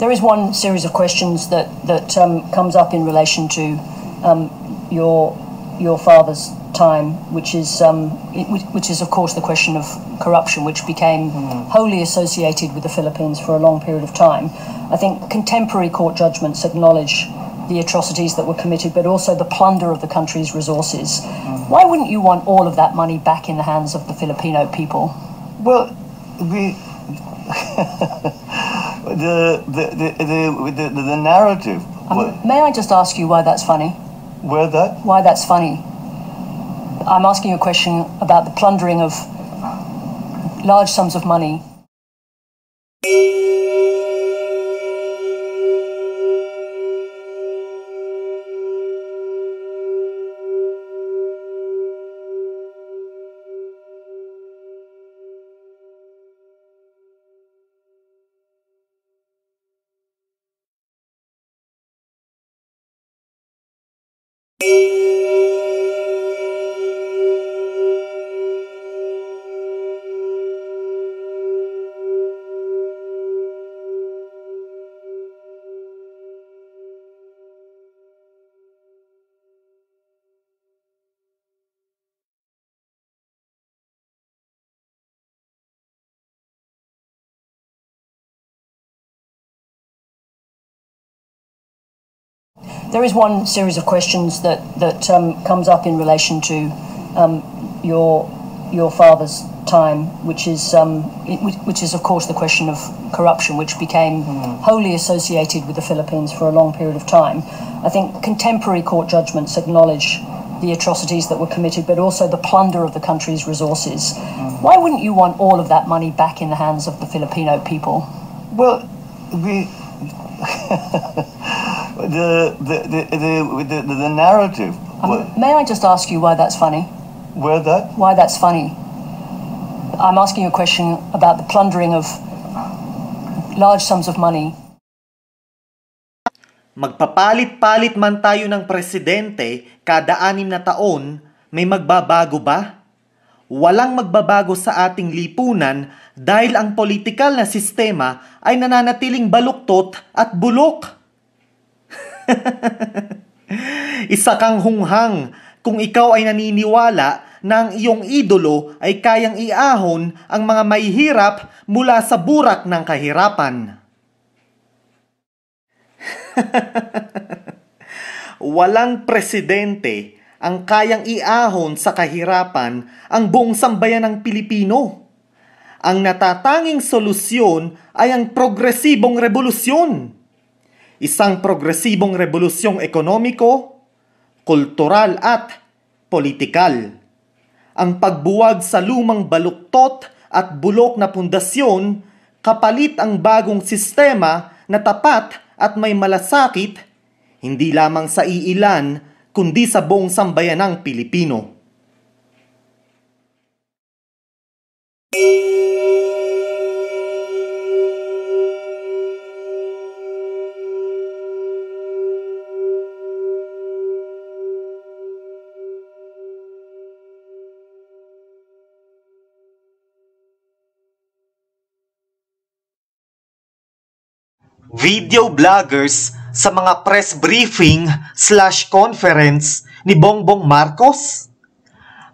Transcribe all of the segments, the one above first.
There is one series of questions that comes up in relation to your father's time, which is of course the question of corruption, which became wholly associated with the Philippines for a long period of time. I think contemporary court judgments acknowledge the atrocities that were committed, but also the plunder of the country's resources. Why wouldn't you want all of that money back in the hands of the Filipino people? Well, we the narrative. May I just ask you why that's funny? Why that's funny? I'm asking you a question about the plundering of large sums of money. There is one series of questions that comes up in relation to your father's time, which is of course the question of corruption, which became wholly associated with the Philippines for a long period of time. I think contemporary court judgments acknowledge the atrocities that were committed, but also the plunder of the country's resources. Why wouldn't you want all of that money back in the hands of the Filipino people? Well, we the narrative. May I just ask you why that's funny? Why that's funny? I'm asking you a question about the plundering of large sums of money. Magpapalit-palit man tayo ng presidente kada 6 na taon, may magbabago ba? Walang magbabago sa ating lipunan dahil ang politikal na sistema ay nananatiling baluktot at bulok. Isa kang hunghang kung ikaw ay naniniwala na ang iyong idolo ay kayang iahon ang mga mahihirap mula sa burak ng kahirapan. Walang presidente ang kayang iahon sa kahirapan ang buong sambayan ng Pilipino. Ang natatanging solusyon ay ang progresibong revolusyon. Isang progresibong revolusyong ekonomiko, kultural at politikal. Ang pagbuwag sa lumang baluktot at bulok na pundasyon, kapalit ang bagong sistema na tapat at may malasakit, hindi lamang sa iilan, kundi sa buong sambayan ng Pilipino. Video vloggers sa mga press briefing/conference ni Bongbong Marcos?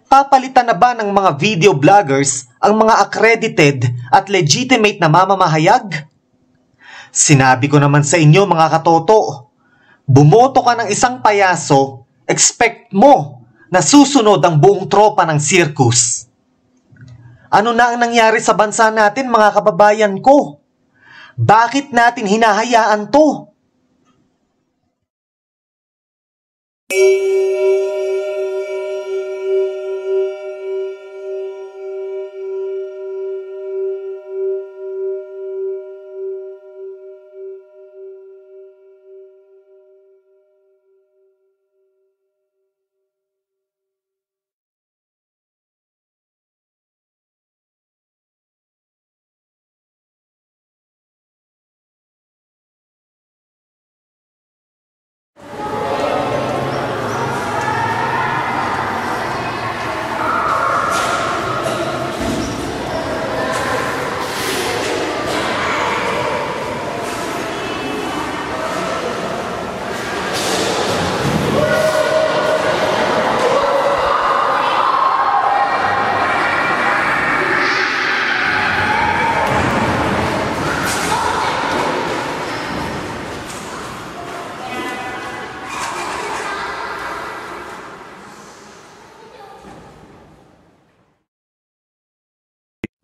Papalitan na ba ng mga video vloggers ang mga accredited at legitimate na mamamahayag? Sinabi ko naman sa inyo mga katoto, bumoto ka ng isang payaso, expect mo na susunod ang buong tropa ng circus. Ano na ang nangyari sa bansa natin mga kababayan ko? Bakit natin hinahayaan to?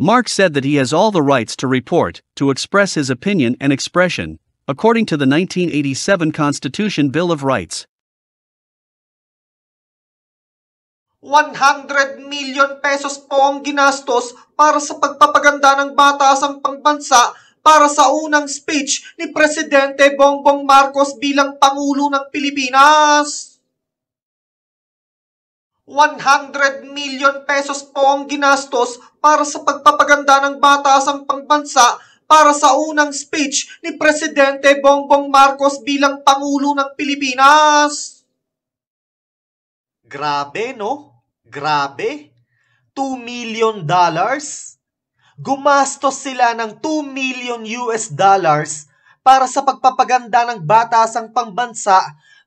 Mark said that he has all the rights to report, to express his opinion and expression, according to the 1987 Constitution Bill of Rights. 100 million pesos po ang ginastos para sa pagpapaganda ng batasang pangbansa para sa unang speech ni Presidente Bongbong Marcos bilang Pangulo ng Pilipinas. 100 million pesos po ang ginastos para sa pagpapaganda ng batasang pangbansa para sa unang speech ni Presidente Bongbong Marcos bilang Pangulo ng Pilipinas. Grabe, no? Grabe. $2 million? Gumastos sila ng $2 million para sa pagpapaganda ng batasang pangbansa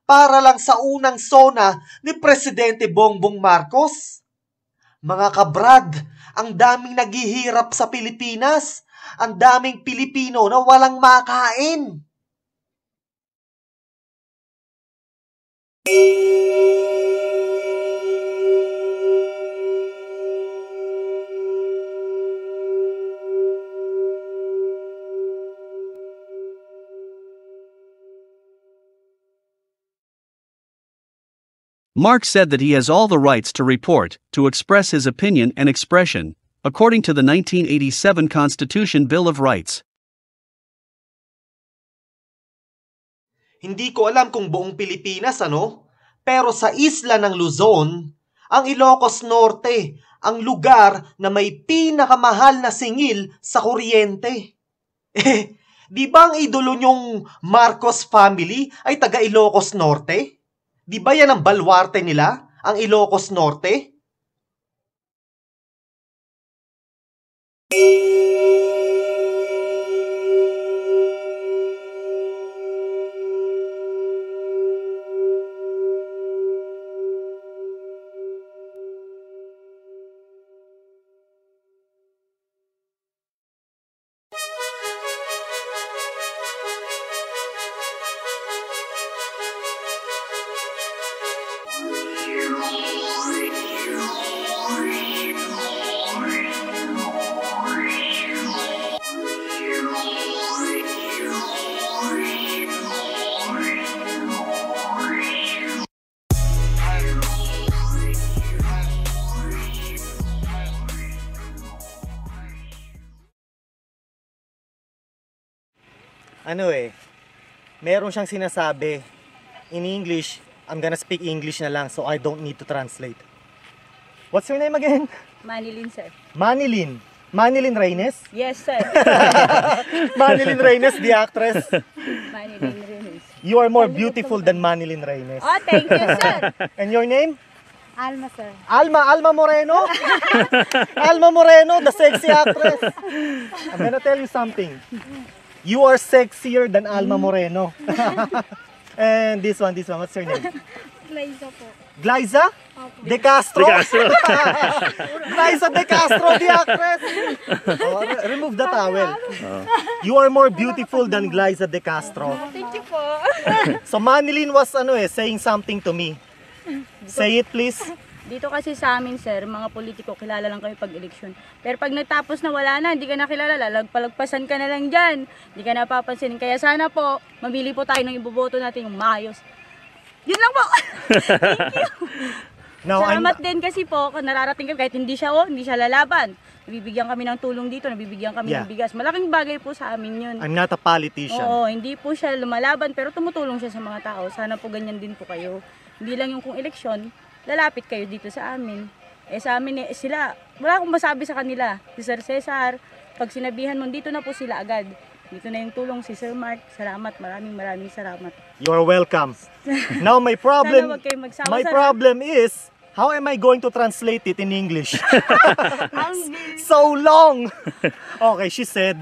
para lang sa unang SONA ni Presidente Bongbong Marcos. Mga kabrad, ang daming naghihirap sa Pilipinas. Ang daming Pilipino na walang makain. Mark said that he has all the rights to report, to express his opinion and expression, according to the 1987 Constitution Bill of Rights. Hindi ko alam kung buong Pilipinas, ano? Pero sa isla ng Luzon, ang Ilocos Norte, ang lugar na may pinakamahal na singil sa kuryente. Di ba ang idolo nyong Marcos family ay taga Ilocos Norte? Di ba yan ang baluarte nila, ang Ilocos Norte? Meron siyang sinasabi in English. I'm gonna speak English na lang so I don't need to translate. What's your name again? Manilyn, sir. Manilyn. Manilyn Reynes? Yes, sir. Manilyn Reynes, the actress. Manilyn Reynes. You are more beautiful than Manilyn Reynes. Oh, thank you, sir. And your name? Alma, sir. Alma Moreno? Alma Moreno, the sexy actress. I'm gonna tell you something. You are sexier than Alma Moreno. And this one, what's your name? Glyza po. Glyza? De Castro? Glyza De Castro, the actress. Oh, remove the towel. You are more beautiful than Glyza De Castro. Thank you po. So Manilyn was saying something to me. Say it please. Dito kasi sa amin, sir, mga politiko, kilala lang kami pag-eleksyon. Pero pag nagtapos na wala na, hindi ka na kilala, palagpasan ka na lang dyan. Hindi ka napapansin. Kaya sana po, mamili po tayo ng iboboto natin yung maayos. Yun lang po. Thank you. Now, Salamat din kasi po, nararating kami, kahit hindi siya lalaban. Nabibigyan kami ng tulong dito, nabibigyan kami ng bigas. Malaking bagay po sa amin yun. I'm not a politician. Oo, hindi po siya lumalaban, pero tumutulong siya sa mga tao. Sana po ganyan din po kayo. Hindi lang yung kung eleksyon, lalapit kayo dito sa amin. Sa amin sila, wala akong masabi sa kanila. Si Sir Cesar, pag sinabihan mo, dito na po sila agad. Dito na yung tulong si Sir Mark. Salamat, maraming salamat. You're welcome. Now my problem, Sana wag kayong magsawa my sa- problem is, how am I going to translate it in English? So long. Okay, she said,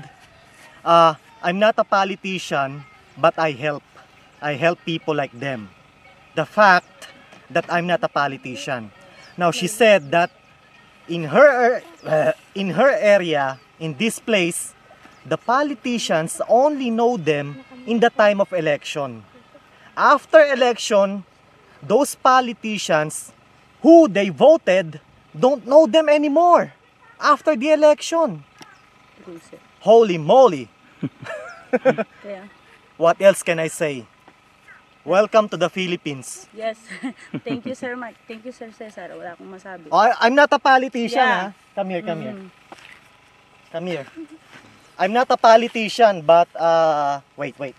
I'm not a politician, but I help. I help people like them. The fact that I'm not a politician. Now she said that in her area, in this place, the politicians only know them in the time of election. After election, those politicians who they voted don't know them anymore. after the election. True, sir. Holy moly! Kaya, What else can I say? Welcome to the Philippines. yes. Thank you, Sir Mark. Thank you, Sir Cesar. Wala akong masabi. I'm not a politician, Yeah. ha? Come here, come here. Mm. Come here. I'm not a politician, but, wait.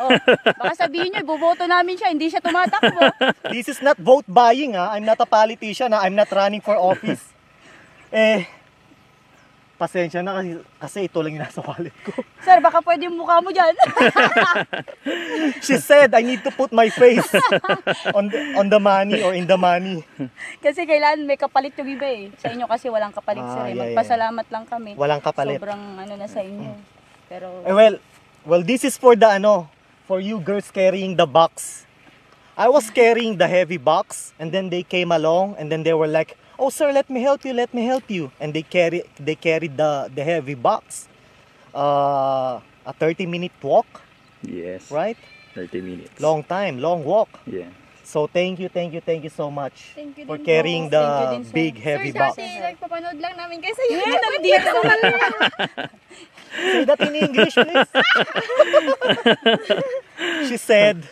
Oh, baka sabihin nyo, iboboto namin siya, hindi siya tumatakbo. This is not vote buying, ha? I'm not a politician, ha? I'm not running for office. Pasensya na kasi ito lang yung nasa wallet ko. Sir, baka pwede yung mukha mo dyan. She said I need to put my face on the money or in the money. Kasi kailangan may kapalit yung iba eh. Sa inyo kasi walang kapalit, sir. yeah. Magpasalamat lang kami. Walang kapalit. Sobrang ano na sa inyo. Pero, Well, this is for for you girls carrying the box. I was carrying the heavy box, and then they came along, and then they were like, "Oh sir, let me help you," and they carried the heavy box. A 30-minute walk, Yes. right? 30 minutes. Long time, long walk. Yeah. So thank you so much Thank you for din carrying po. the Thank you din, sir. big heavy box. Kasi nagpapanood lang namin kayo sa yeah, YouTube. nandito naman. Say that in English, please. She said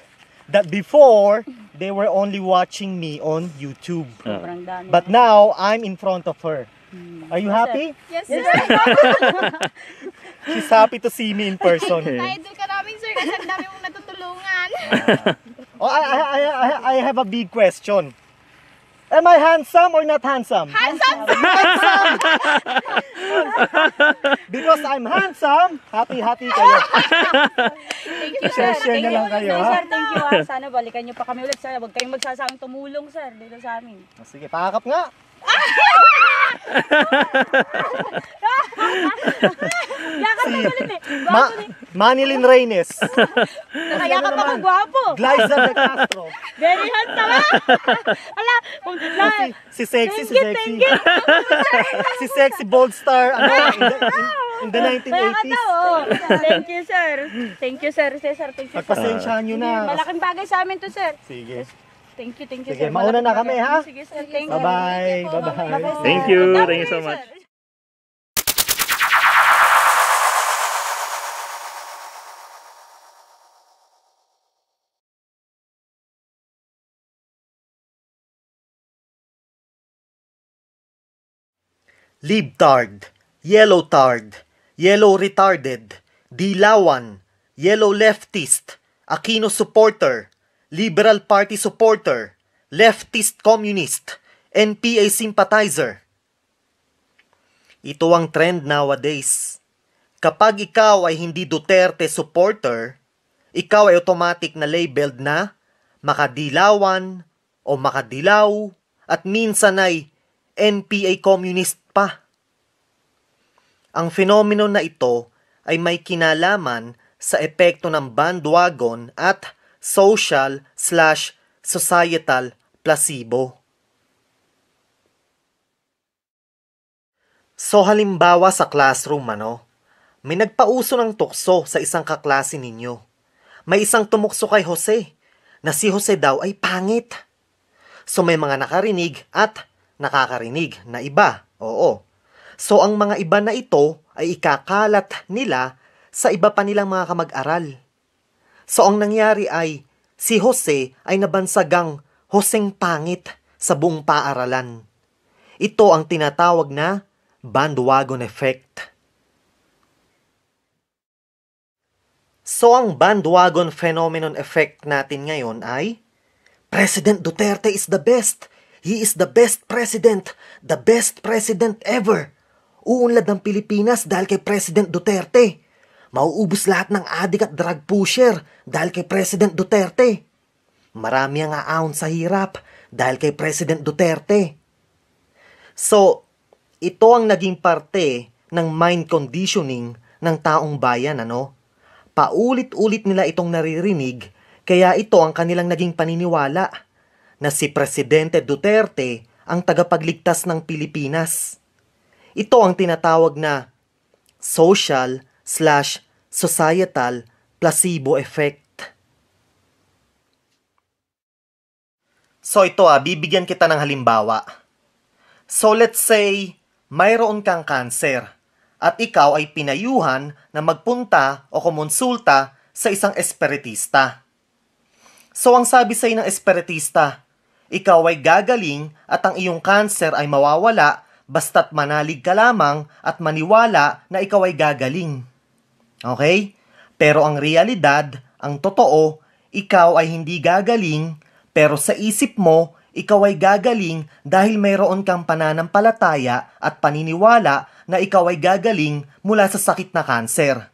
that before they were only watching me on YouTube, Sobrang dami. but now I'm in front of her. Are you happy? Yes, sir. She's happy to see me in person. Idol ka namin, sir, kasi ang dami mong natutulungan. Oh, I have a big question. Am I handsome or not handsome? Handsome, sir! Because I'm handsome, happy kayo. Thank you, sir. Share na lang kayo, ha? Sir, thank you, ha. Sana balikan niyo pa kami ulit, sir. Huwag kayong magsasawang tumulong, sir, dito sa amin. Sige, pakakap nga. Yakap na ulit eh. Manilyn Reynes. Nakayakap ako, gwapo. Glyza De Castro. Very handsome, ha? Ala, Si Sexy. Thank you. Si Sexy Bold Star, in the Kaya ka 1980s. daw, oh. Thank you, sir. Thank you, sir. Cesar, thank you. Pagpasensyahan nyo na. Malaking bagay sa amin to, sir. Sige. Thank you, Sige, sir. mauna na kami, ha? Sige, sir. Thank you. Bye-bye. Bye-bye, sir. Thank you. Love Thank you so much. sir. Libtard, yellow tard, yellow retarded, dilawan, yellow leftist, Aquino supporter, Liberal Party supporter, leftist communist, NPA sympathizer. Ito ang trend nowadays. Kapag ikaw ay hindi Duterte supporter, ikaw ay automatic na labeled na makadilawan o makadilaw at minsan ay NPA communist pa. Ang fenomeno na ito ay may kinalaman sa epekto ng bandwagon at social/societal placebo. So halimbawa sa classroom may nagpauso ng tukso sa isang kaklase ninyo. May isang tumukso kay Jose na si Jose daw ay pangit. So may mga nakarinig at nakakarinig na iba. Oo. So ang mga iba na ito ay ikakalat nila sa iba pa nilang mga kamag-aral. So ang nangyari ay si Jose ay nabansagang Joseng pangit sa buong paaralan. Ito ang tinatawag na bandwagon effect. So ang bandwagon phenomenon effect natin ngayon ay President Duterte is the best. He is the best president ever. Uunlad ng Pilipinas dahil kay President Duterte. Mauubos lahat ng adik at drug pusher dahil kay President Duterte. Marami ang aahon sa hirap dahil kay President Duterte. So, ito ang naging parte ng mind conditioning ng taong bayan, Paulit-ulit nila itong naririnig, kaya ito ang kanilang naging paniniwala na si Presidente Duterte ang tagapagligtas ng Pilipinas. Ito ang tinatawag na social/societal placebo effect. So ito bibigyan kita ng halimbawa. So let's say mayroon kang kanser at ikaw ay pinayuhan na magpunta o kumonsulta sa isang espiritista. So ang sabi sa ng espiritista, ikaw ay gagaling at ang iyong kanser ay mawawala basta't manalig ka lamang at maniwala na ikaw ay gagaling. Okay? Pero ang realidad, ang totoo, ikaw ay hindi gagaling, pero sa isip mo, ikaw ay gagaling dahil mayroon kang pananampalataya at paniniwala na ikaw ay gagaling mula sa sakit na kanser.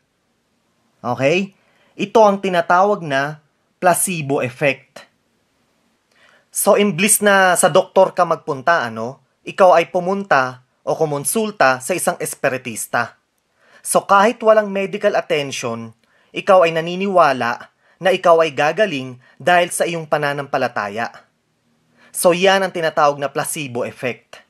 Okay? Ito ang tinatawag na placebo effect. So, imbis na sa doktor ka magpunta, ikaw ay pumunta o kumonsulta sa isang espiritista. So, kahit walang medical attention, ikaw ay naniniwala na ikaw ay gagaling dahil sa iyong pananampalataya. So, yan ang tinatawag na placebo effect.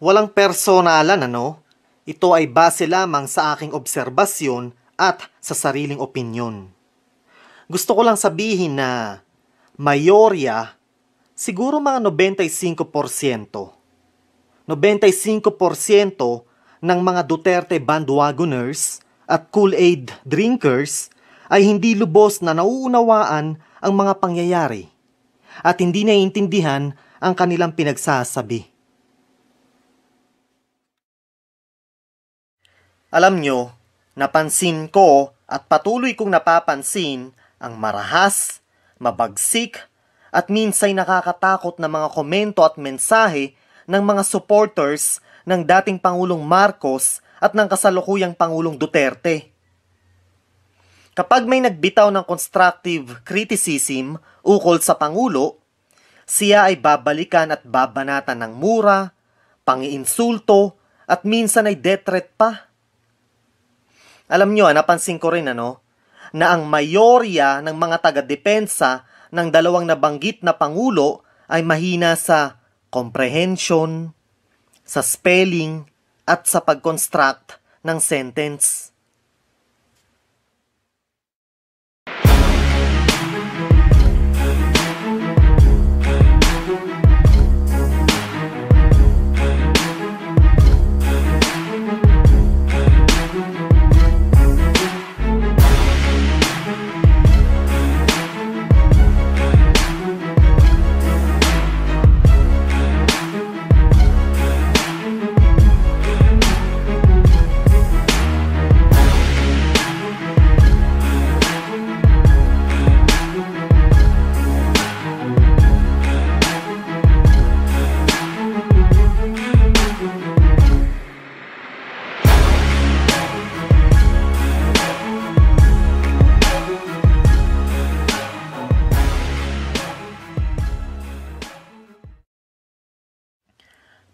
Walang personalan, Ito ay base lamang sa aking obserbasyon at sa sariling opinyon. Gusto ko lang sabihin na mayorya, siguro mga 95%. 95% ng mga Duterte bandwagoners at Kool-Aid drinkers ay hindi lubos na nauunawaan ang mga pangyayari at hindi naiintindihan ang kanilang pinagsasabi. Alam nyo, napansin ko at patuloy kong napapansin ang marahas, mabagsik, at minsay nakakatakot na mga komento at mensahe ng mga supporters ng dating Pangulong Marcos at ng kasalukuyang Pangulong Duterte. Kapag may nagbitaw ng constructive criticism ukol sa Pangulo, siya ay babalikan at babanatan ng mura, pangiinsulto, at minsan ay death threat pa. Alam nyo, napansin ko rin na ang mayorya ng mga taga-depensa ng dalawang nabanggit na Pangulo ay mahina sa comprehension, sa spelling, at sa pag-construct ng sentence.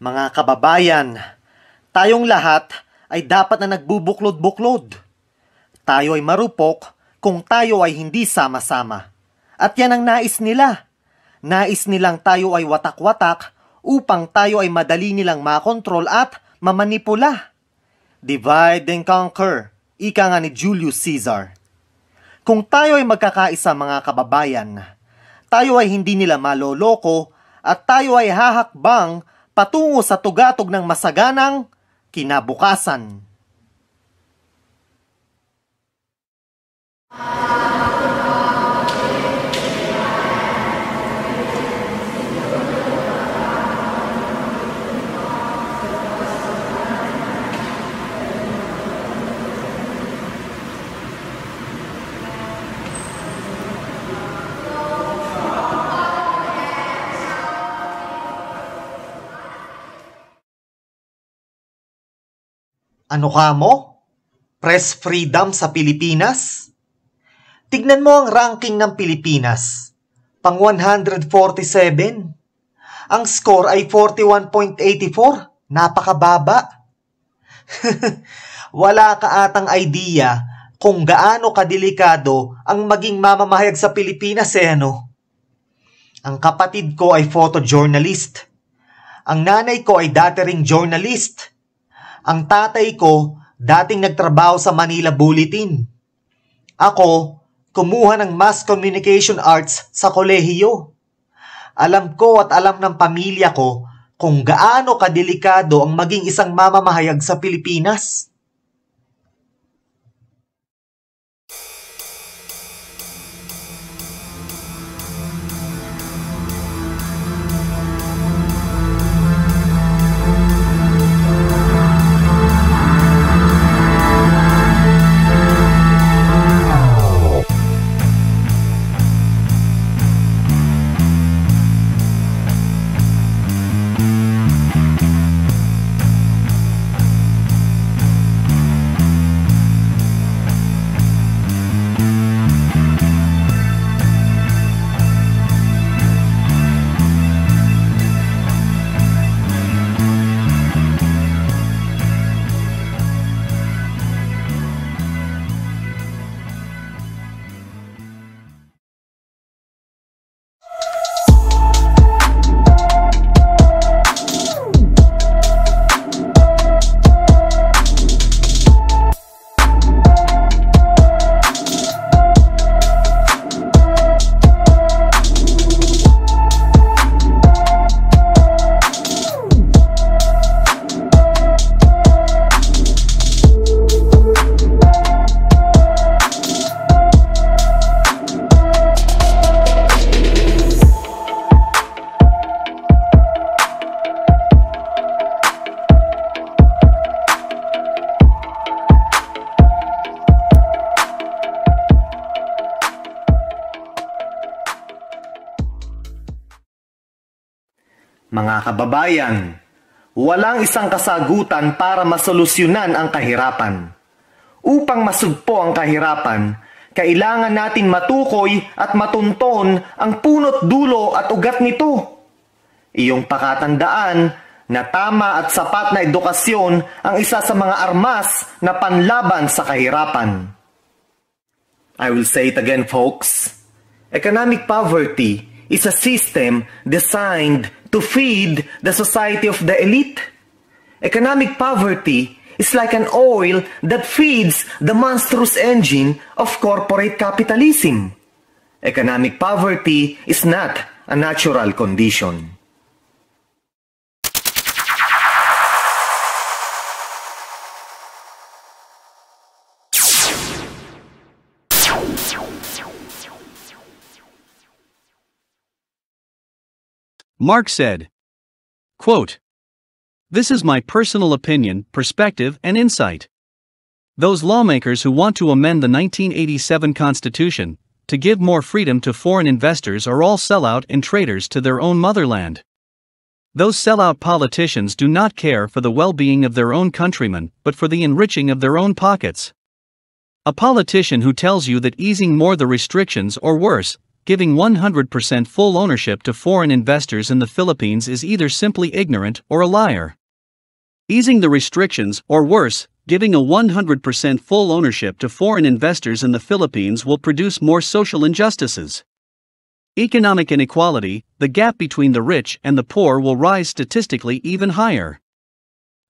Mga kababayan, tayong lahat ay dapat na nagbubuklod-buklod. Tayo ay marupok kung tayo ay hindi sama-sama. At yan ang nais nila. Nais nilang tayo ay watak-watak upang tayo ay madali nilang makontrol at mamanipula. Divide and conquer, ika nga ni Julius Caesar. Kung tayo ay magkakaisa mga kababayan, tayo ay hindi nila maloloko at tayo ay hahakbang patungo sa tugatog ng masaganang kinabukasan. Ano ka mo? Press freedom sa Pilipinas? Tignan mo ang ranking ng Pilipinas. Pang 147. Ang score ay 41.84. Napakababa. Wala ka atang idea kung gaano kadelikado ang maging mamamahayag sa Pilipinas ano? Ang kapatid ko ay photojournalist. Ang nanay ko ay dati ring journalist. Ang tatay ko, dating nagtrabaho sa Manila Bulletin. Ako, kumuha ng Mass Communication Arts sa kolehiyo. Alam ko at alam ng pamilya ko kung gaano kadelikado ang maging isang mamamahayag sa Pilipinas. Mga kababayan, walang isang kasagutan para masolusyonan ang kahirapan. Upang masugpo ang kahirapan, kailangan natin matukoy at matunton ang punot dulo at ugat nito. Iyong pakatandaan na tama at sapat na edukasyon ang isa sa mga armas na panlaban sa kahirapan. I will say it again, folks. Economic poverty is a system designed to feed the society of the elite. Economic poverty is like an oil that feeds the monstrous engine of corporate capitalism. Economic poverty is not a natural condition. Marx said, quote, "This is my personal opinion, perspective, and insight. Those lawmakers who want to amend the 1987 Constitution to give more freedom to foreign investors are all sellout and traitors to their own motherland. Those sellout politicians do not care for the well-being of their own countrymen, but for the enriching of their own pockets. A politician who tells you that easing more the restrictions or worse, giving 100% full ownership to foreign investors in the Philippines is either simply ignorant or a liar. Easing the restrictions, or worse, giving a 100% full ownership to foreign investors in the Philippines will produce more social injustices. Economic inequality, the gap between the rich and the poor will rise statistically even higher.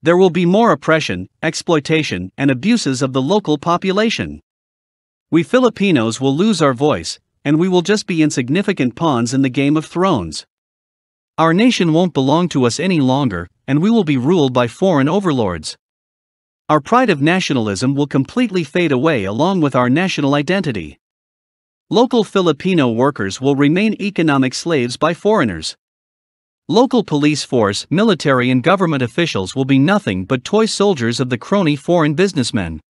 There will be more oppression, exploitation, and abuses of the local population. We Filipinos will lose our voice, and we will just be insignificant pawns in the Game of Thrones. Our nation won't belong to us any longer, and we will be ruled by foreign overlords. Our pride of nationalism will completely fade away along with our national identity. Local Filipino workers will remain economic slaves by foreigners. Local police force, military and government officials will be nothing but toy soldiers of the crony foreign businessmen.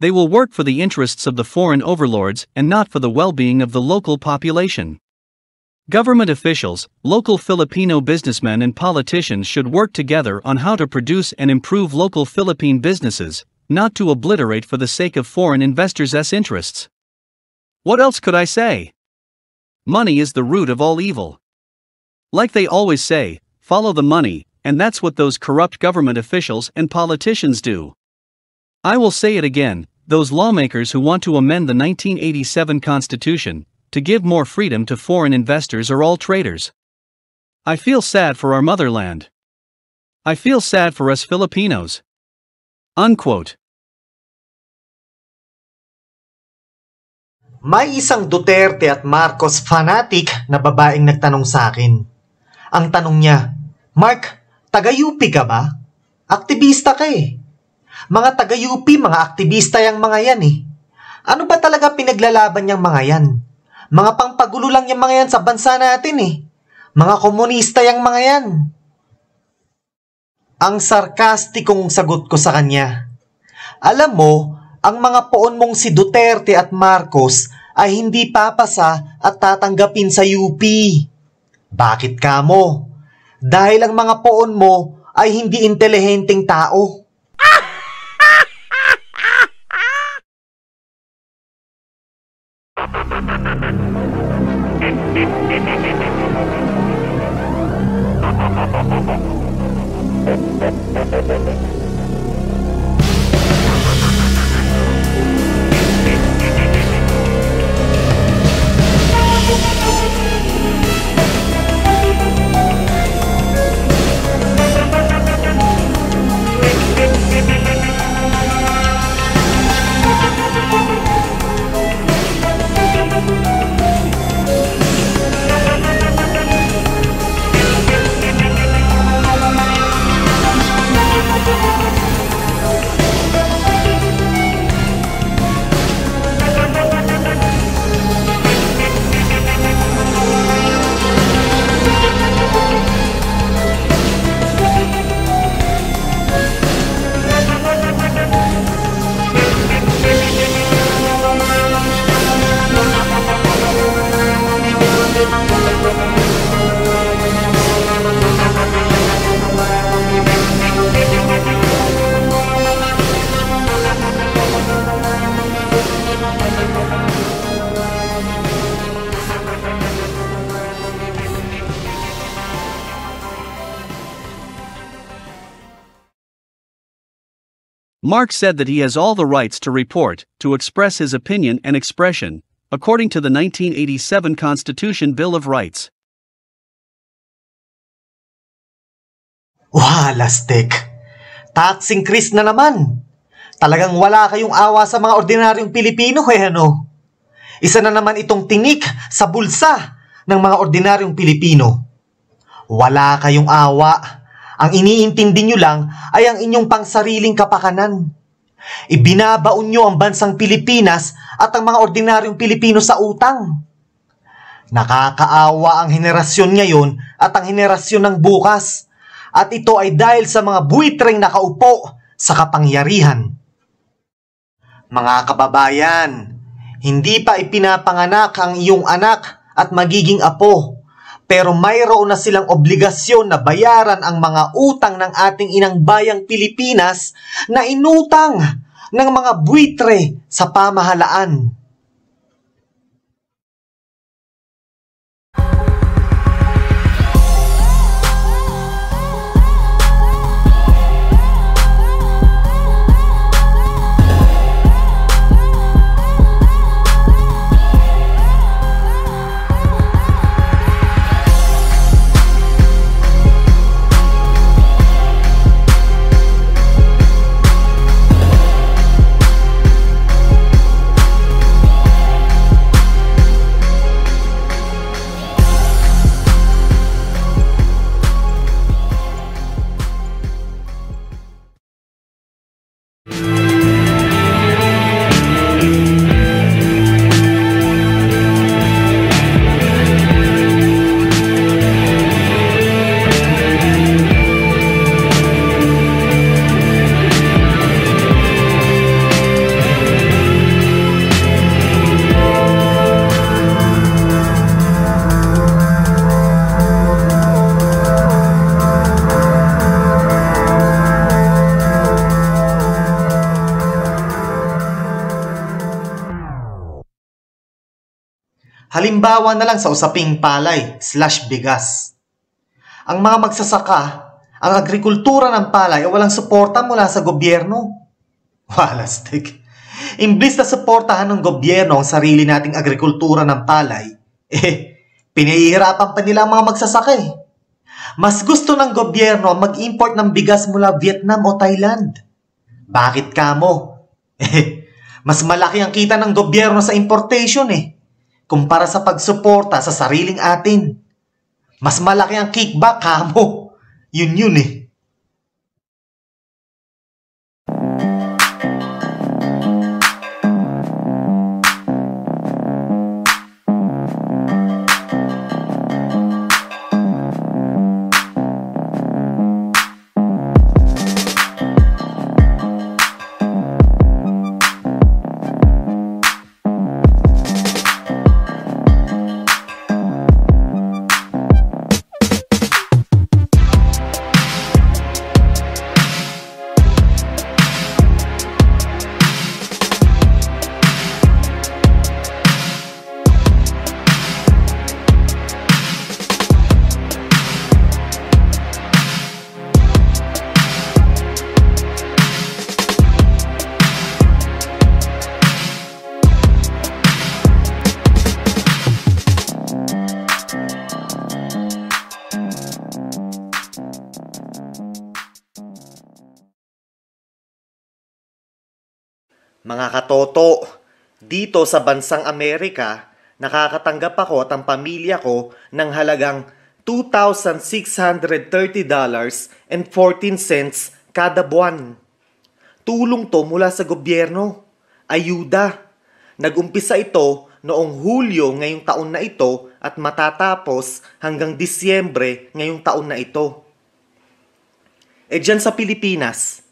They will work for the interests of the foreign overlords and not for the well-being of the local population. Government officials, local Filipino businessmen and politicians should work together on how to produce and improve local Philippine businesses, not to obliterate for the sake of foreign investors' interests. What else could I say? Money is the root of all evil. Like they always say, follow the money, and that's what those corrupt government officials and politicians do. I will say it again, those lawmakers who want to amend the 1987 Constitution, to give more freedom to foreign investors are all traitors. I feel sad for our motherland. I feel sad for us Filipinos. Unquote. May isang Duterte at Marcos fanatic na babaeng nagtanong sa akin. Ang tanong niya, Mark, taga-UP ka ba? Aktivista ka eh. Mga taga-UP, mga aktivista yung mga yan eh. Ano ba talaga pinaglalaban yung mga yan? Mga pangpagulo lang yung mga yan sa bansa natin eh. Mga komunista yung mga yan. Ang sarkastikong sagot ko sa kanya. Alam mo, ang mga poon mong si Duterte at Marcos ay hindi papasa at tatanggapin sa UP. Bakit ka mo? Dahil ang mga poon mo ay hindi intelihenteng tao. Mark said that he has all the rights to report, to express his opinion and expression, according to the 1987 Constitution Bill of Rights. Wah, lastik. Tax increase na naman. Talagang wala kayong awa sa mga ordinaryong Pilipino eh ano. Isa na naman itong tinik sa bulsa ng mga ordinaryong Pilipino. Wala kayong awa. Ang iniintindi nyo lang ay ang inyong pangsariling kapakanan. Ibinabaon nyo ang bansang Pilipinas at ang mga ordinaryong Pilipino sa utang. Nakakaawa ang henerasyon ngayon at ang henerasyon ng bukas. At ito ay dahil sa mga buitreng nakaupo sa kapangyarihan. Mga kababayan, hindi pa ipinapanganak ang iyong anak at magiging apo. Pero mayroon na silang obligasyon na bayaran ang mga utang ng ating inang bayang Pilipinas na inutang ng mga buitre sa pamahalaan. Halimbawa na lang sa usaping palay/bigas. Ang mga magsasaka, ang agrikultura ng palay ay walang suporta mula sa gobyerno. Walastik. Imbis na suportahan ng gobyerno ang sarili nating agrikultura ng palay, pinahihirapan pa nila ang mga magsasaka eh. Mas gusto ng gobyerno mag-import ng bigas mula Vietnam o Thailand. Bakit kamo? Mas malaki ang kita ng gobyerno sa importation kumpara sa pagsuporta sa sariling atin. Mas malaki ang kickback kamo. Yun Mga katoto, dito sa bansang Amerika, nakakatanggap ako at ang pamilya ko ng halagang $2,630.14 kada buwan. Tulong to mula sa gobyerno. Ayuda. Nag-umpisa ito noong Hulyo ngayong taon na ito at matatapos hanggang Disyembre ngayong taon na ito. Dyan sa Pilipinas,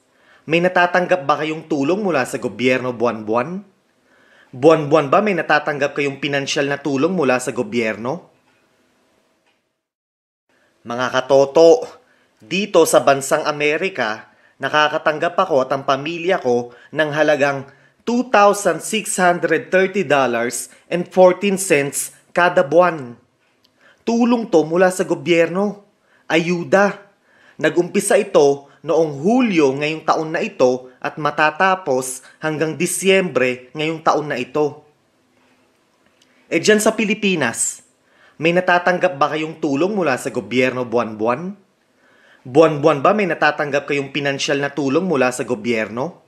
may natatanggap ba kayong tulong mula sa gobyerno buwan-buwan? Buwan-buwan ba may natatanggap kayong pinansyal na tulong mula sa gobyerno? Mga katoto, dito sa bansang Amerika, nakakatanggap ako at ang pamilya ko ng halagang $2,630.14 kada buwan. Tulong to mula sa gobyerno. Ayuda. Nag-umpisa ito noong Hulyo ngayong taon na ito at matatapos hanggang Disyembre ngayong taon na ito. Dyan sa Pilipinas, may natatanggap ba kayong tulong mula sa gobyerno buwan-buwan? Buwan-buwan ba may natatanggap kayong pinansyal na tulong mula sa gobyerno?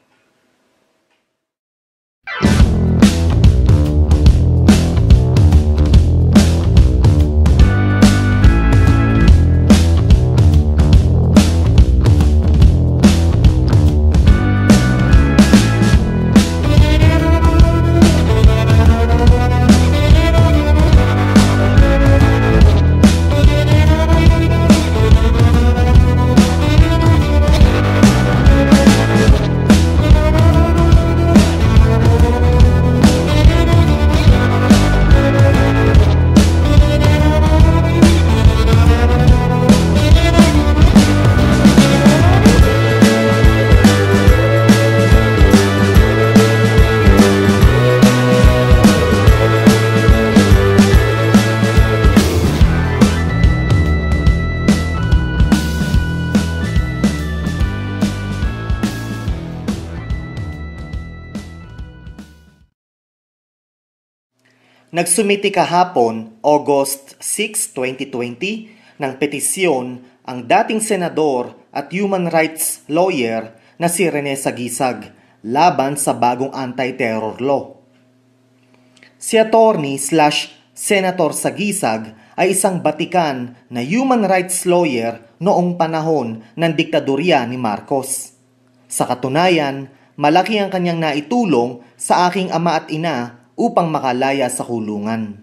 Nagsumiti kahapon, August 6, 2020, ng petisyon ang dating senador at human rights lawyer na si Rene Sagisag laban sa bagong anti-terror law. Si attorney/senator Sagisag ay isang batikan na human rights lawyer noong panahon ng diktadorya ni Marcos. Sa katunayan, malaki ang kanyang naitulong sa aking ama at ina upang makalaya sa kulungan.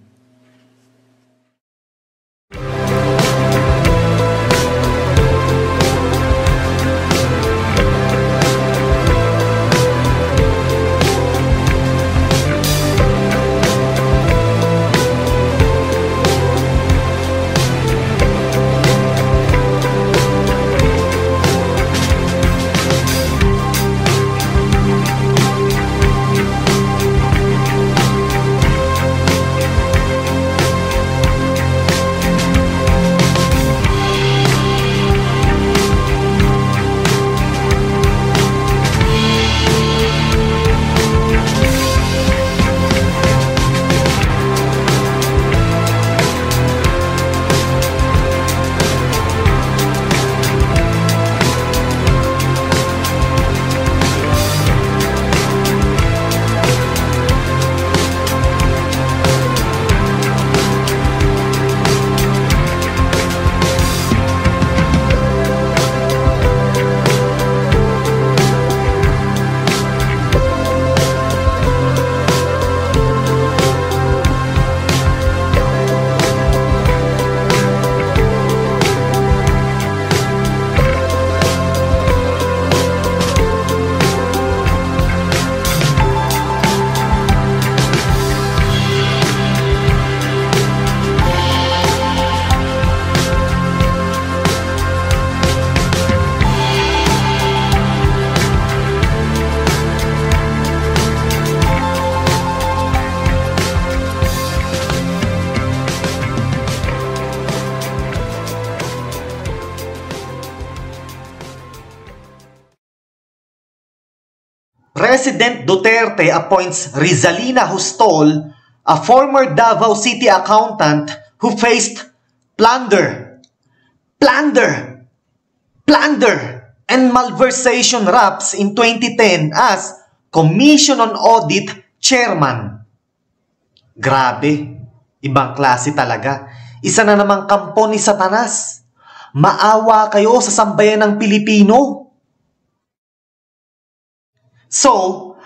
President Duterte appoints Rizalina Hustol, a former Davao City accountant who faced plunder, and malversation raps in 2010 as Commission on Audit Chairman. Grabe, ibang klase talaga. Isa na namang kampo ni Satanas. Maawa kayo sa sambayan ng Pilipino. So,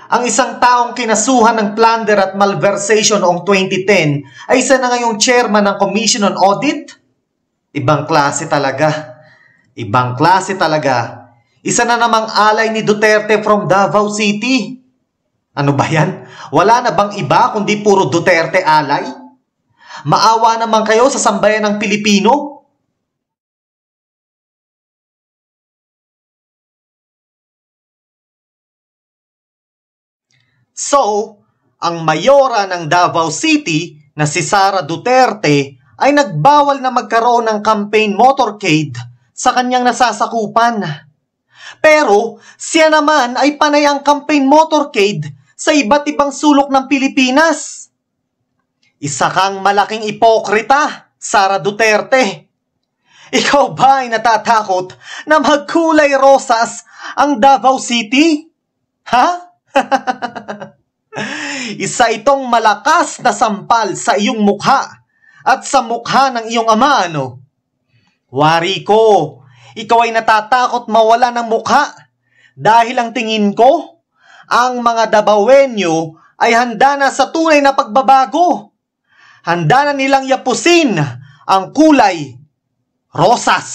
ang isang taong kinasuhan ng plunder at malversation noong 2010 ay isa na ngayong chairman ng Commission on Audit? Ibang klase talaga. Ibang klase talaga. Isa na namang alay ni Duterte from Davao City. Ano ba yan? Wala na bang iba kundi puro Duterte alay? Maawa naman kayo sa sambayan ng Pilipino? So, ang mayora ng Davao City na si Sara Duterte ay nagbawal na magkaroon ng campaign motorcade sa kanyang nasasakupan. Pero siya naman ay panay ang campaign motorcade sa iba't ibang sulok ng Pilipinas. Isa kang malaking ipokrita, Sara Duterte. Ikaw ba ay natatakot na magkulay rosas ang Davao City? Ha? Isa itong malakas na sampal sa iyong mukha at sa mukha ng iyong ama, ano? Wari ko, ikaw ay natatakot mawala ng mukha dahil ang tingin ko, ang mga Davaoenyo ay handa na sa tunay na pagbabago. Handa na nilang yapusin ang kulay rosas.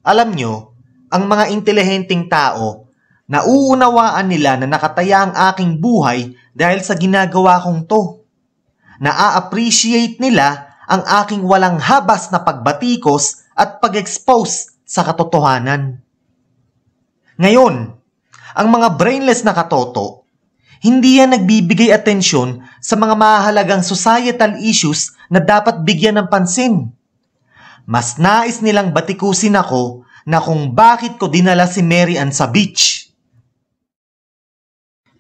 Alam nyo, ang mga intelihenteng tao, nauunawaan nila na nakataya ang aking buhay dahil sa ginagawa kong to. Na-appreciate nila ang aking walang habas na pagbatikos at pag-expose sa katotohanan. Ngayon, ang mga brainless na katoto, hindi yan nagbibigay atensyon sa mga mahalagang societal issues na dapat bigyan ng pansin. Mas nais nilang batikusin ako na kung bakit ko dinala si Mary Ann sa beach.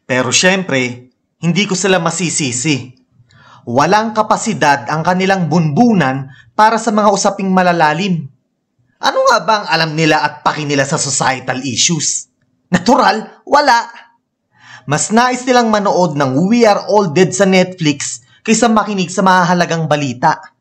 Pero syempre, hindi ko sila masisisi. Walang kapasidad ang kanilang bunbunan para sa mga usaping malalalim. Ano nga ba ang alam nila at paki nila sa societal issues? Natural, wala. Mas nais nilang manood ng We Are All Dead sa Netflix kaysa makinig sa mahalagang balita.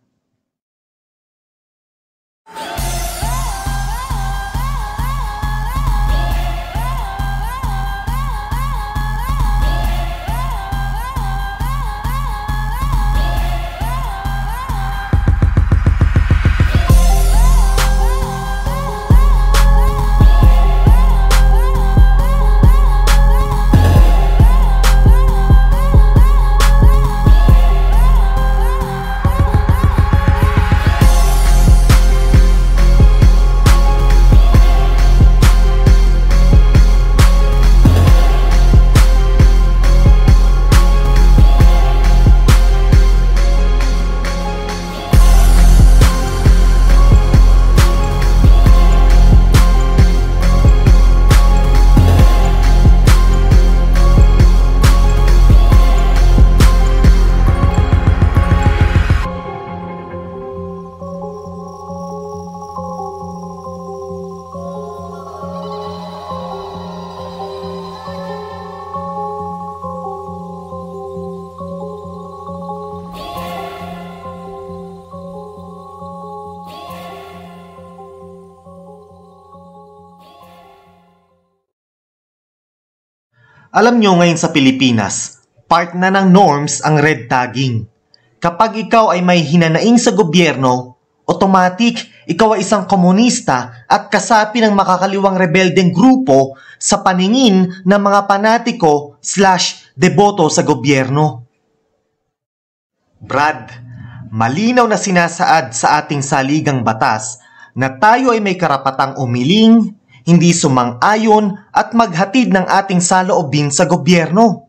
Alam nyo ngayon sa Pilipinas, part na ng norms ang red tagging. Kapag ikaw ay may hinanaing sa gobyerno, automatic ikaw ay isang komunista at kasapi ng makakaliwang rebeldeng grupo sa paningin ng mga panatiko/deboto sa gobyerno. Brad, malinaw na sinasaad sa ating saligang batas na tayo ay may karapatang umiling, hindi sumang-ayon at maghatid ng ating saloobin sa gobyerno.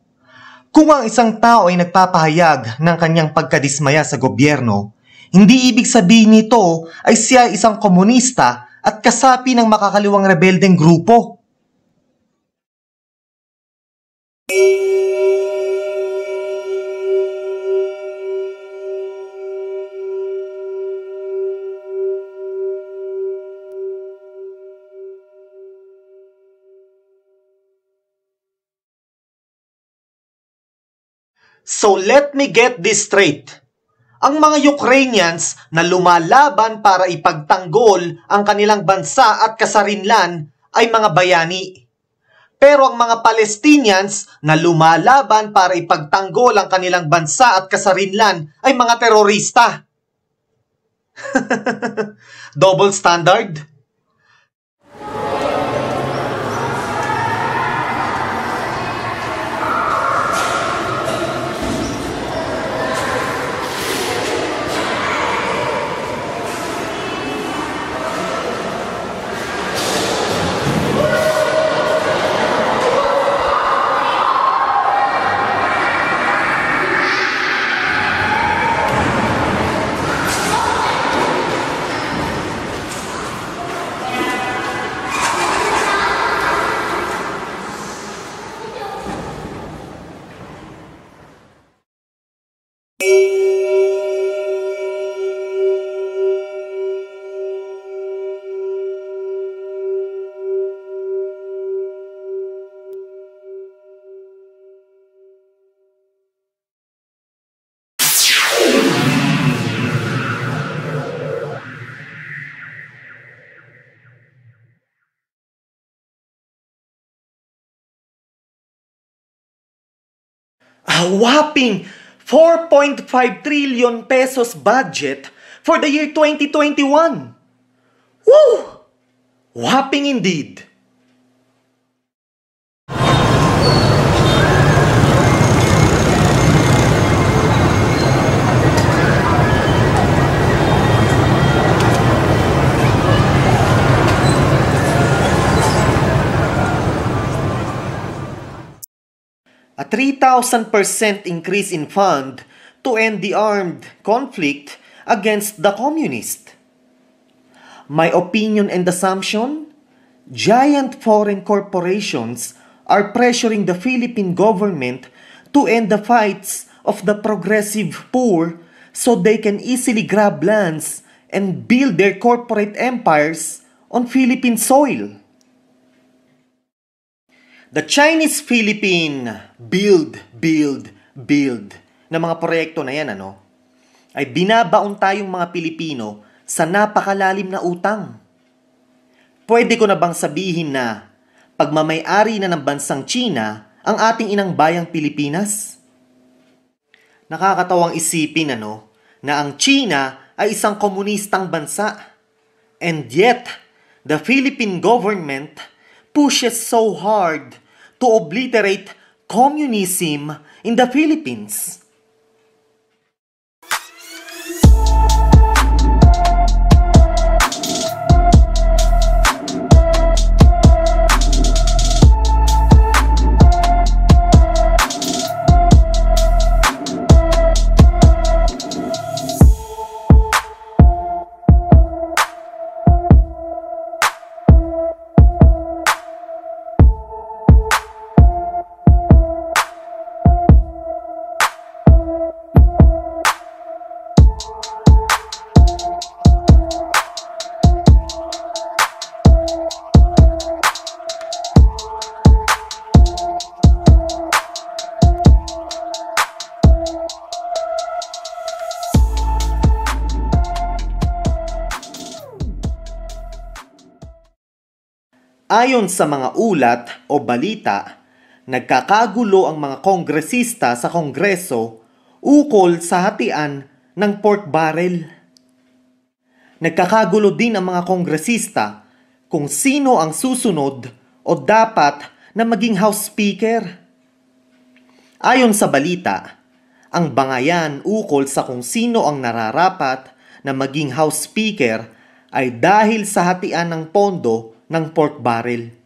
Kung ang isang tao ay nagpapahayag ng kanyang pagkadismaya sa gobyerno, hindi ibig sabihin nito ay siya ay isang komunista at kasapi ng makakaliwang rebeldeng grupo. So let me get this straight. Ang mga Ukrainians na lumalaban para ipagtanggol ang kanilang bansa at kasarinlan ay mga bayani. Pero ang mga Palestinians na lumalaban para ipagtanggol ang kanilang bansa at kasarinlan ay mga terorista. Double standard? A whopping 4.5 trillion pesos budget for the year 2021. Woo! Whopping indeed. A 3,000% increase in fund to end the armed conflict against the communists. My opinion and assumption? Giant foreign corporations are pressuring the Philippine government to end the fights of the progressive poor so they can easily grab lands and build their corporate empires on Philippine soil. The Chinese-Philippine build na mga proyekto na yan, ay binabaon tayong mga Pilipino sa napakalalim na utang. Pwede ko na bang sabihin na pagmamay-ari na ng bansang China ang ating inang bayang Pilipinas? Nakakatawang isipin na ang China ay isang komunistang bansa. And yet, the Philippine government pushes so hard to obliterate communism in the Philippines. Ayon sa mga ulat o balita, nagkakagulo ang mga kongresista sa Kongreso ukol sa hatian ng pork barrel. Nagkakagulo din ang mga kongresista kung sino ang susunod o dapat na maging House Speaker. Ayon sa balita, ang bangayan ukol sa kung sino ang nararapat na maging House Speaker ay dahil sa hatian ng pondo ng pork barrel.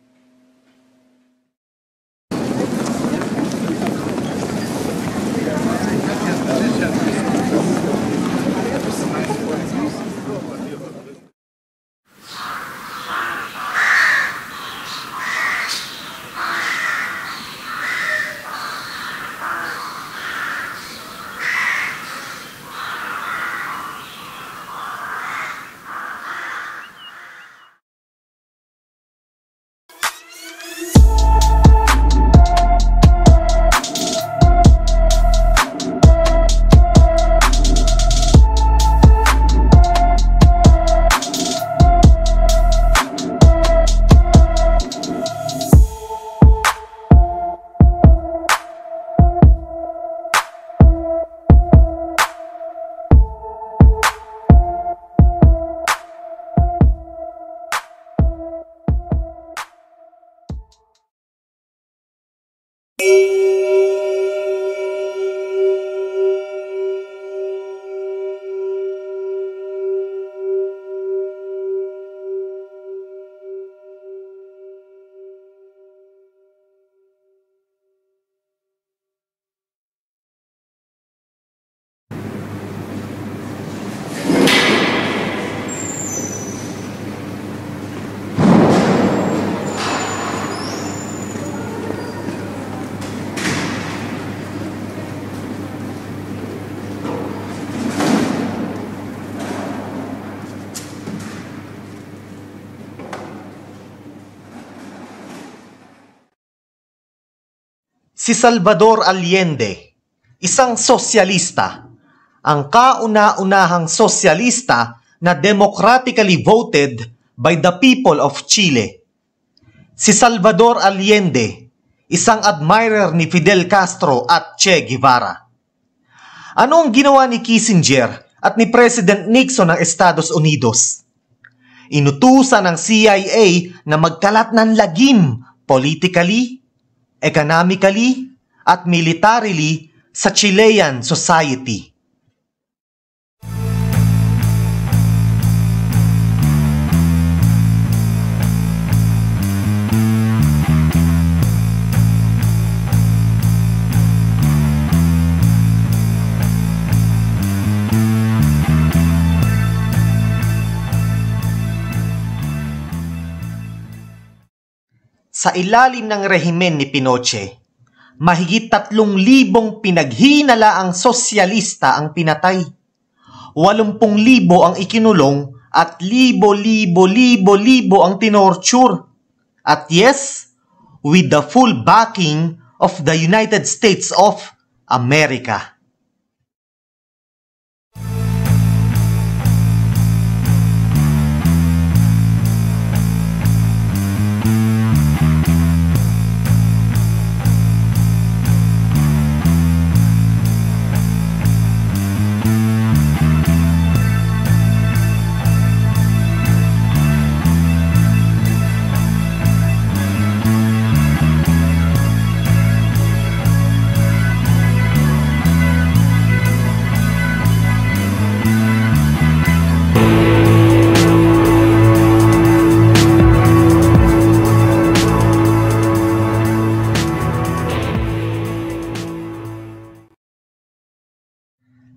Si Salvador Allende, isang sosyalista, ang kauna-unahang sosyalista na democratically voted by the people of Chile. Si Salvador Allende, isang admirer ni Fidel Castro at Che Guevara. Ano ang ginawa ni Kissinger at ni President Nixon ng Estados Unidos? Inutusan ng CIA na magkalat ng lagim politically, economically, at militarily sa Chilean society. Sa ilalim ng rehimen ni Pinochet, mahigit 3,000 pinaghinalaang sosyalista ang pinatay. 80,000 ang ikinulong at libo ang tinorture. At yes, with the full backing of the United States of America.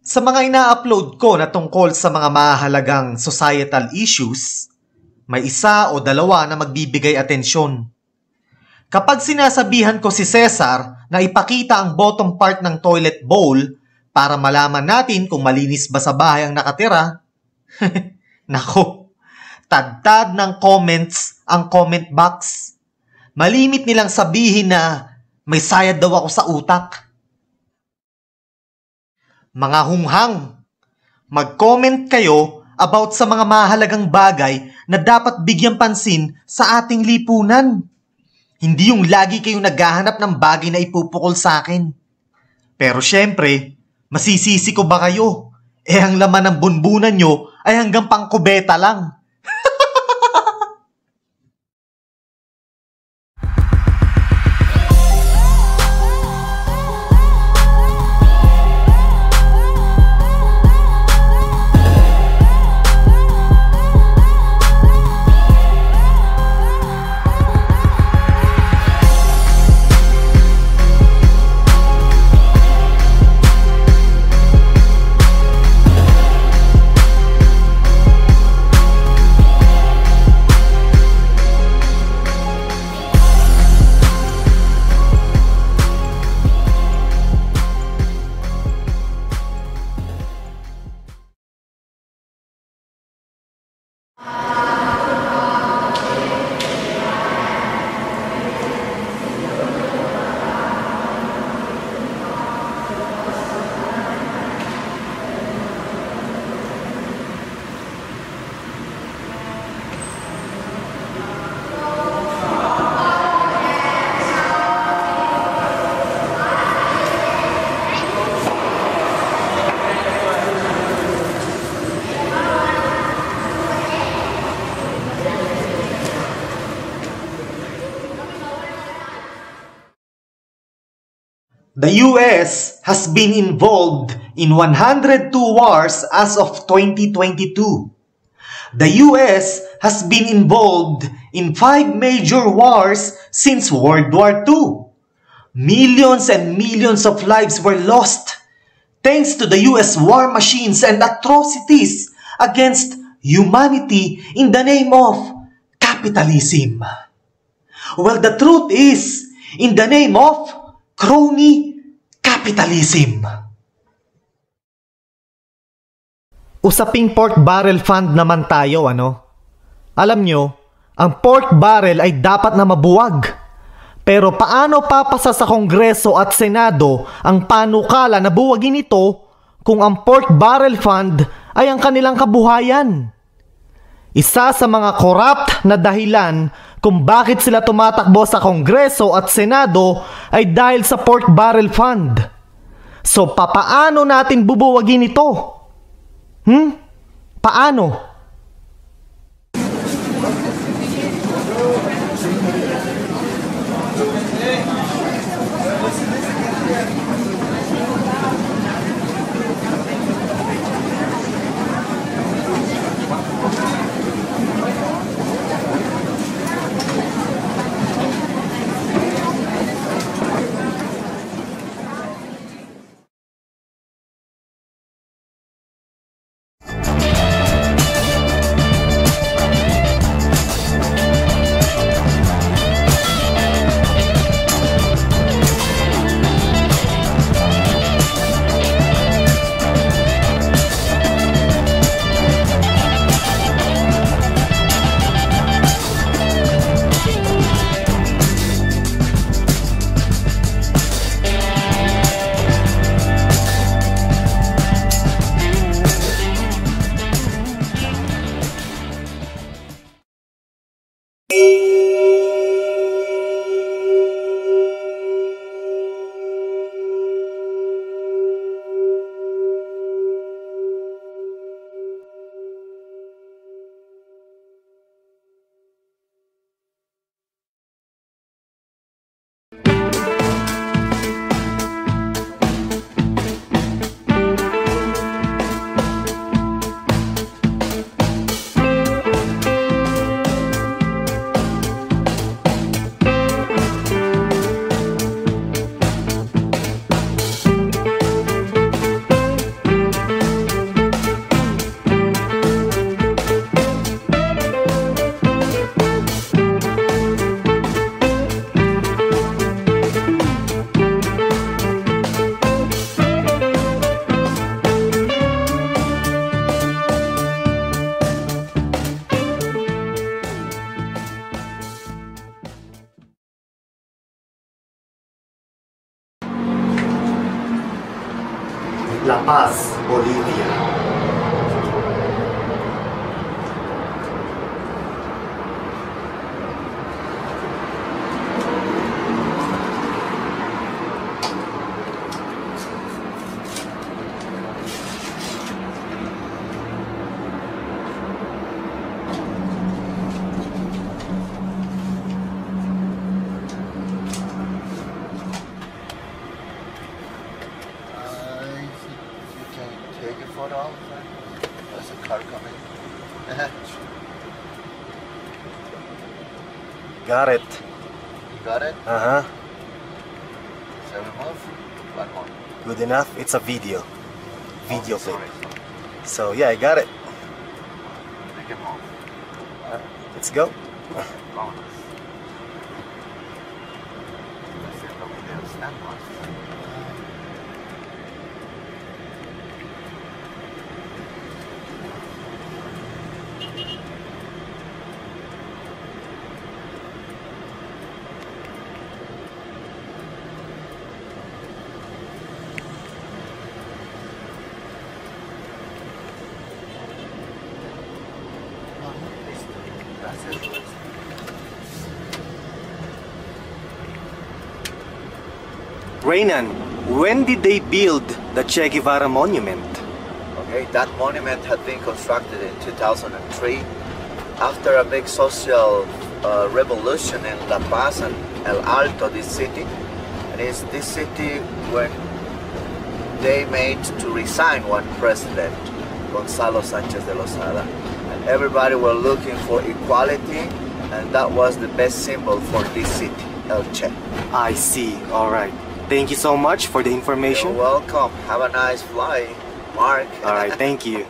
Sa mga ina-upload ko na tungkol sa mga mahalagang societal issues, may isa o dalawa na magbibigay atensyon. Kapag sinasabihan ko si Cesar na ipakita ang bottom part ng toilet bowl para malaman natin kung malinis ba sa bahay ang nakatira, nako, tad-tad ng comments ang comment box. Malimit nilang sabihin na may sayad daw ako sa utak. Mga hunghang, mag-comment kayo about sa mga mahalagang bagay na dapat bigyang pansin sa ating lipunan. Hindi yung lagi kayong naghahanap ng bagay na ipupukol sa akin. Pero syempre, masisisi ko ba kayo? Ang laman ng bunbunan nyo ay hanggang pangkubeta lang. The US has been involved in 102 wars as of 2022. The US has been involved in 5 major wars since World War II. Millions and millions of lives were lost thanks to the US war machines and atrocities against humanity in the name of capitalism. Well, the truth is, in the name of crony capitalism. Usaping pork barrel fund naman tayo, ano? Alam nyo, ang pork barrel ay dapat na mabuwag. Pero paano papasa sa Kongreso at Senado ang panukala na buwagin ito kung ang pork barrel fund ay ang kanilang kabuhayan? Isa sa mga corrupt na dahilan kung bakit sila tumatakbo sa Kongreso at Senado ay dahil sa pork barrel fund. So papaano natin bubuwagin ito? Paano? La Paz, Bolivia. go. There's a car coming. Got it. Got it? Uh-huh. So we move. One more. Good enough. It's a video. Video clip. Sorry. So yeah, I got it. Make it move. Let's go. Vámonos. Haciendo videos ambos. Gracias. Reynan, when did they build the Che Guevara monument? Okay, that monument had been constructed in 2003 after a big social revolution in La Paz and El Alto, this city. And it's this city when they made to resign one president, Gonzalo Sanchez de Lozada. And everybody were looking for equality, and that was the best symbol for this city, El Che. I see. All right. Thank you so much for the information. You're welcome. Have a nice flight, Mark. All right. Thank you.